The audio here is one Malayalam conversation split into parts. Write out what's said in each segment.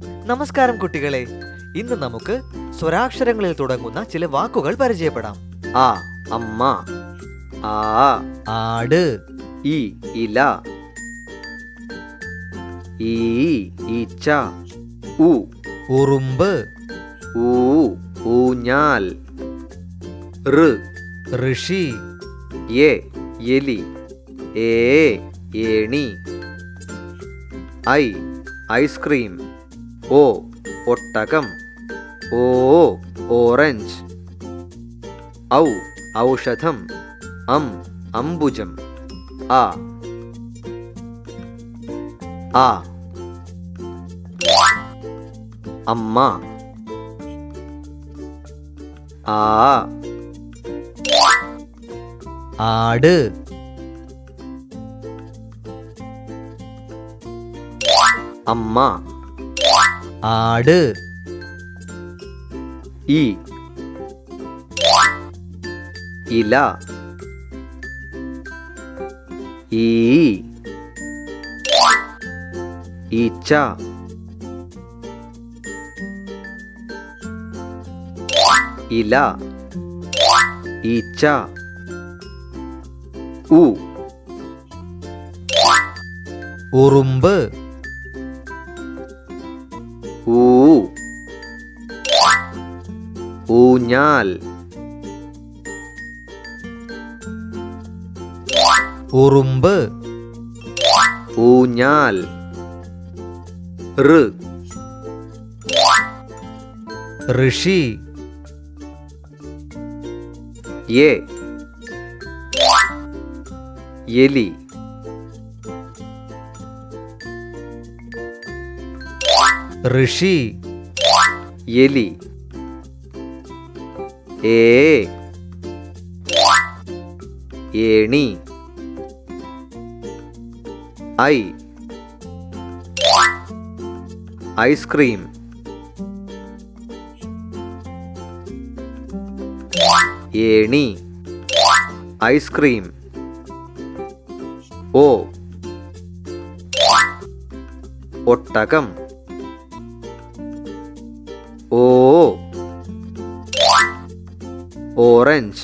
നമസ്കാരം കുട്ടികളെ. ഇന്ന് നമുക്ക് സ്വരാക്ഷരങ്ങളിൽ തുടങ്ങുന്ന ചില വാക്കുകൾ പരിചയപ്പെടാം. ആ അമ്മ, ആ ആട്, ഇ ഇല, ഈ ഈച്ച, ഉ ഉറുമ്പ്, ഊ ഊഞ്ഞാൽ, ഋ ഋഷി, എ എലി, ഏ ഏണി, ഐ ഐസ്ക്രീം, ഓ ഒട്ടകം, ഓ ഓറഞ്ച്, ഔ ഔഷധം, അംബുജം, ആ അമ്മ, ആ ആട്, അമ്മ, ആട്, ഇ ഇല, ഈ ഈച്ച, ഇല, ഈച്ച, ഉ ഉറുമ്പ്, ഊ ഊഞ്ഞാൽ, ഉറുമ്പ്, ഊഞ്ഞാൽ, ഋ ഋഷി, എ എലി, ഋഷി, എലി, ഏ ഏണി, ഐ ഐസ്ക്രീം, ഏണി ഐസ്ക്രീം, ഓ ഒട്ടകം, ഓ ഓറഞ്ച്,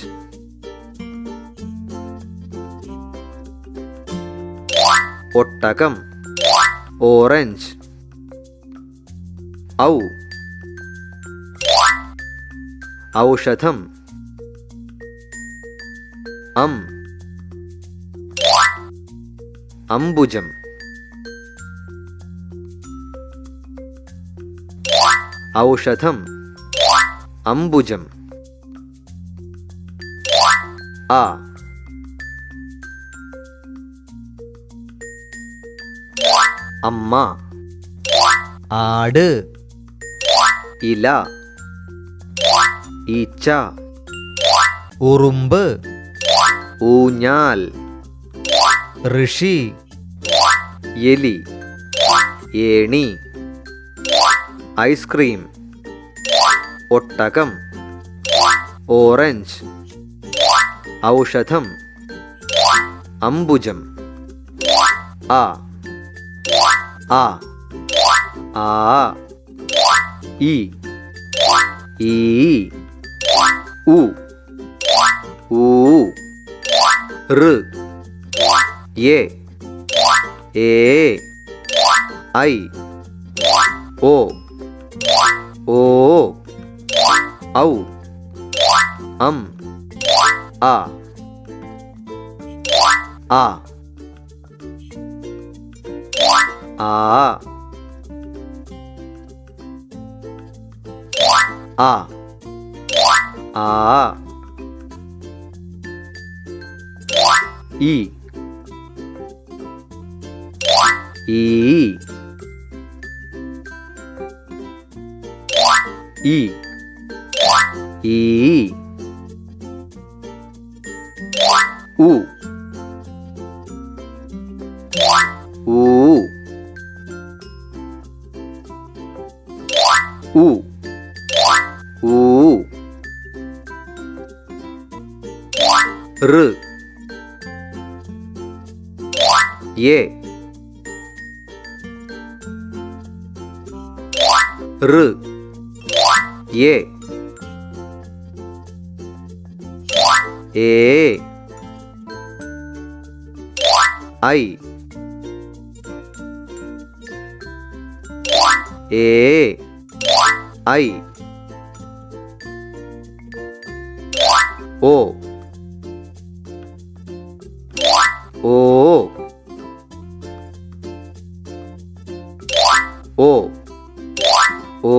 ഒട്ടകം, ഓറഞ്ച്, ഔ ഔഷധം, അംബുജം, ഔഷധം, അംബുജം, ആ അമ്മ, ആട്, ഇല, ഈച്ച, ഉറുമ്പ്, ഊഞ്ഞാൽ, ഋഷി, എലി, ഏണി, ഐസ്ക്രീം, ഒട്ടകം, ഓറഞ്ച്, ഔഷധം, അംബുജം, ആ ഇ ഈ ഉ ഊ ഋ എ ഐ ഓ ഔ ആ ഇ ഉ ഋ എ ரு ஏ ஏ ஐ ஏ ஐ ஓ ஓ ஓ ஓ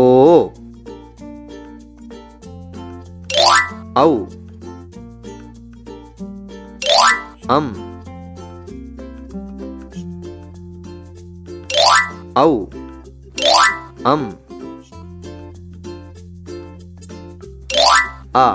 ஔ அம் ஔ அம் ஆ